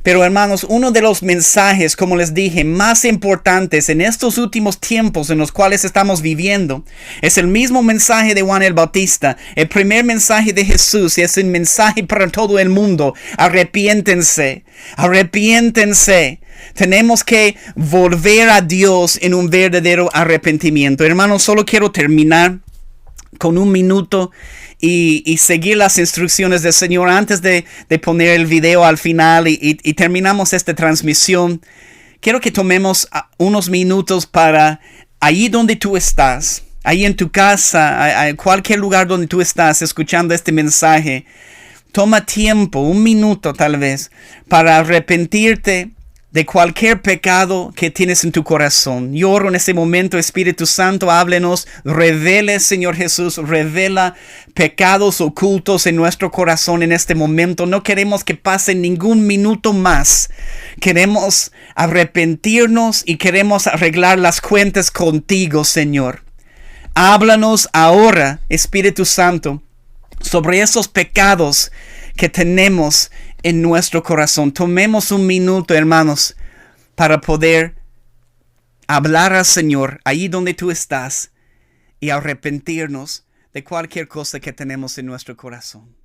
Pero hermanos, uno de los mensajes, como les dije, más importantes en estos últimos tiempos en los cuales estamos viviendo, es el mismo mensaje de Juan el Bautista. El primer mensaje de Jesús es un mensaje para todo el mundo. Arrepiéntense. Tenemos que volver a Dios en un verdadero arrepentimiento. Hermanos, solo quiero terminar con un minuto y seguir las instrucciones del Señor antes de poner el video al final y terminamos esta transmisión. Quiero que tomemos unos minutos para ahí donde tú estás, ahí en tu casa, en cualquier lugar donde tú estás escuchando este mensaje. Toma tiempo, un minuto tal vez, para arrepentirte de cualquier pecado que tienes en tu corazón. Yo oro en este momento, Espíritu Santo, háblenos, revele, Señor Jesús, revela pecados ocultos en nuestro corazón en este momento. No queremos que pase ningún minuto más. Queremos arrepentirnos y queremos arreglar las cuentas contigo, Señor. Háblanos ahora, Espíritu Santo, sobre esos pecados que tenemos en nuestro corazón. Tomemos un minuto, hermanos, para poder hablar al Señor ahí donde tú estás y arrepentirnos de cualquier cosa que tenemos en nuestro corazón.